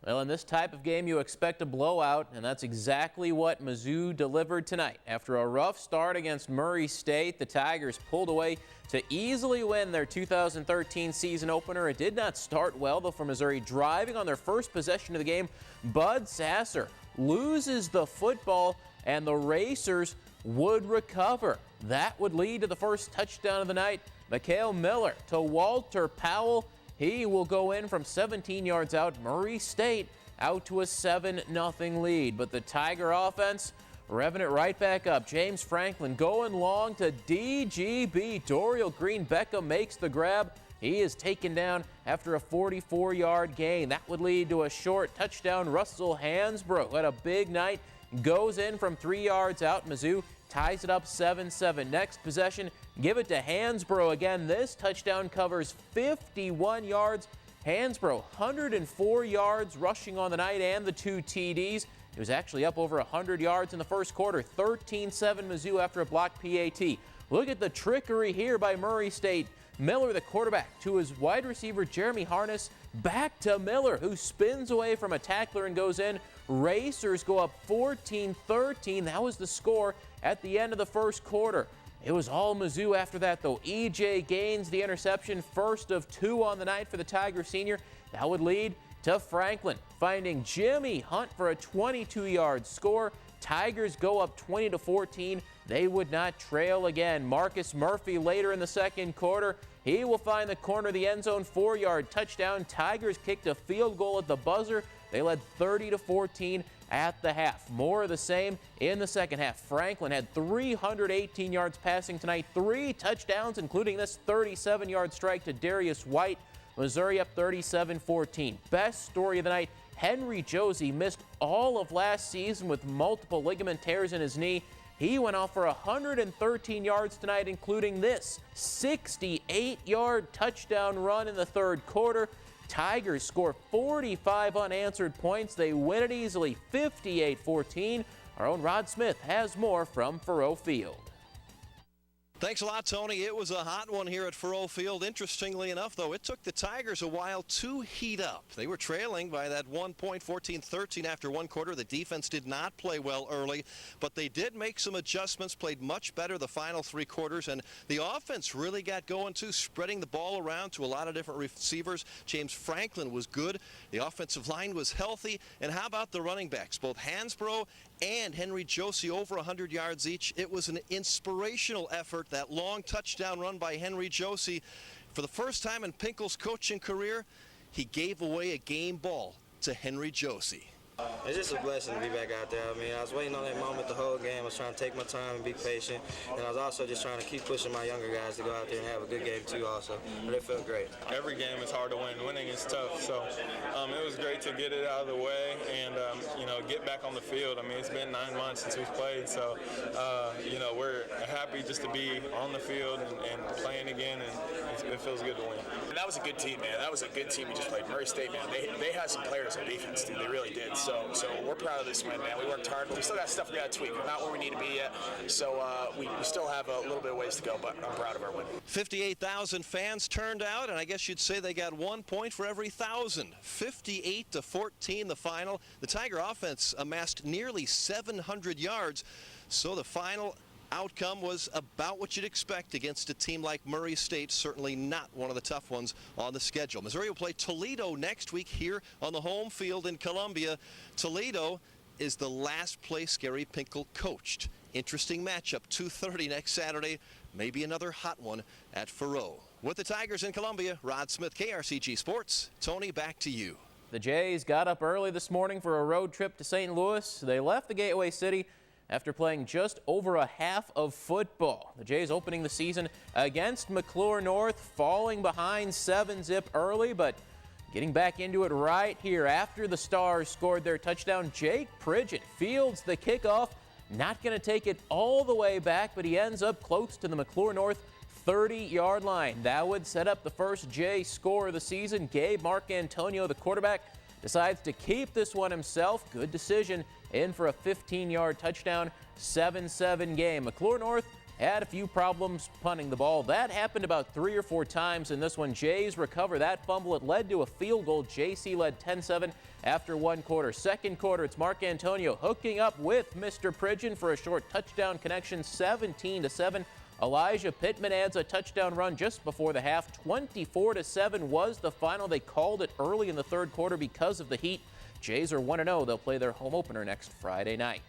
Well, in this type of game, you expect a blowout, and that's exactly what Mizzou delivered tonight. After a rough start against Murray State, the Tigers pulled away to easily win their 2013 season opener. It did not start well, though, for Missouri. Driving on their first possession of the game, Bud Sasser loses the football, and the Racers would recover. That would lead to the first touchdown of the night. Mikhail Miller to Walter Powell. He will go in from 17 yards out. Murray State out to a 7-0 lead. But the Tiger offense revving it right back up. James Franklin going long to DGB. Dorial Green Beckham makes the grab. He is taken down after a 44-yard gain. That would lead to a short touchdown. Russell Hansbrough had a big night. Goes in from 3 yards out. Mizzou ties it up 7-7. Next possession, give it to Hansbrough again. This touchdown covers 51 yards. Hansbrough, 104 yards rushing on the night and the 2 TDs. He was actually up over 100 yards in the first quarter. 13-7 Mizzou after a blocked PAT. Look at the trickery here by Murray State. Miller, the quarterback, to his wide receiver, Jeremy Harness. Back to Miller, who spins away from a tackler and goes in. Racers go up 14-13. That was the score at the end of the first quarter. It was all Mizzou after that, though. E.J. Gaines, the interception, first of 2 on the night for the Tiger senior. That would lead to Franklin finding Jimmy Hunt for a 22-yard score. Tigers go up 20-14. They would not trail again. Marcus Murphy later in the second quarter. He will find the corner of the end zone, 4-yard touchdown. Tigers kicked a field goal at the buzzer. They led 30-14 at the half. More of the same in the second half. Franklin had 318 yards passing tonight, 3 touchdowns, including this 37-yard strike to Darius White. Missouri up 37-14. Best story of the night, Henry Josie missed all of last season with multiple ligament tears in his knee. He went off for 113 yards tonight, including this 68-yard touchdown run in the third quarter. Tigers score 45 unanswered points. They win it easily, 58-14. Our own Rod Smith has more from Faurot Field. Thanks a lot, Tony. It was a hot one here at Faurot Field. Interestingly enough, though, it took the Tigers a while to heat up. They were trailing by that 1 point, 14-13 after one quarter. The defense did not play well early, but they did make some adjustments, played much better the final 3 quarters, and the offense really got going, too, spreading the ball around to a lot of different receivers. James Franklin was good. The offensive line was healthy. And how about the running backs? Both Hansbrough and Henry Josie over 100 yards each. It was an inspirational effort. That long touchdown run by Henry Josie. For the first time in Pinkel's coaching career, he gave away a game ball to Henry Josie. It's just a blessing to be back out there. I mean, I was waiting on that moment the whole game. I was trying to take my time and be patient. And I was also just trying to keep pushing my younger guys to go out there and have a good game, too, also. But it felt great. Every game is hard to win. Winning is tough. So it was great to get it out of the way and, get back on the field. I mean, it's been 9 months since we've played. So, we're happy just to be on the field and playing again. And it feels good to win. And that was a good team, man. That was a good team we just played. Murray State, man, they had some players on defense, dude. They really did. So we're proud of this win, man. We worked hard, but we still got stuff we got to tweak. We're not where we need to be yet. So we still have a little bit of ways to go, but I'm proud of our win. 58,000 fans turned out, and I guess you'd say they got 1 point for every 1,000. 58-14 the final. The Tiger offense amassed nearly 700 yards, so the final outcome was about what you'd expect against a team like Murray State, certainly not one of the tough ones on the schedule. Missouri will play Toledo next week here on the home field in Columbia. Toledo is the last place Gary Pinkel coached. Interesting matchup, 2:30 next Saturday. Maybe another hot one at Faurot. With the Tigers in Columbia, Rod Smith, KRCG Sports. Tony, back to you. The Jays got up early this morning for a road trip to St. Louis. They left the Gateway City after playing just over a half of football. The Jays opening the season against McClure North, falling behind 7-zip early, but getting back into it right here after the Stars scored their touchdown. Jake Pridgeott fields the kickoff, not going to take it all the way back, but he ends up close to the McClure North 30-yard line. That would set up the first Jay score of the season. Gabe Marcantonio, the quarterback, decides to keep this one himself. Good decision. In for a 15-yard touchdown, 7-7 game. McClure North had a few problems punting the ball. That happened about 3 or 4 times in this one. Jays recover that fumble. It led to a field goal. JC led 10-7 after 1 quarter. Second quarter, it's Mark Antonio hooking up with Mr. Pridgeon for a short touchdown connection, 17-7. Elijah Pittman adds a touchdown run just before the half. 24-7 was the final. They called it early in the third quarter because of the heat. Jays are 1-0. They'll play their home opener next Friday night.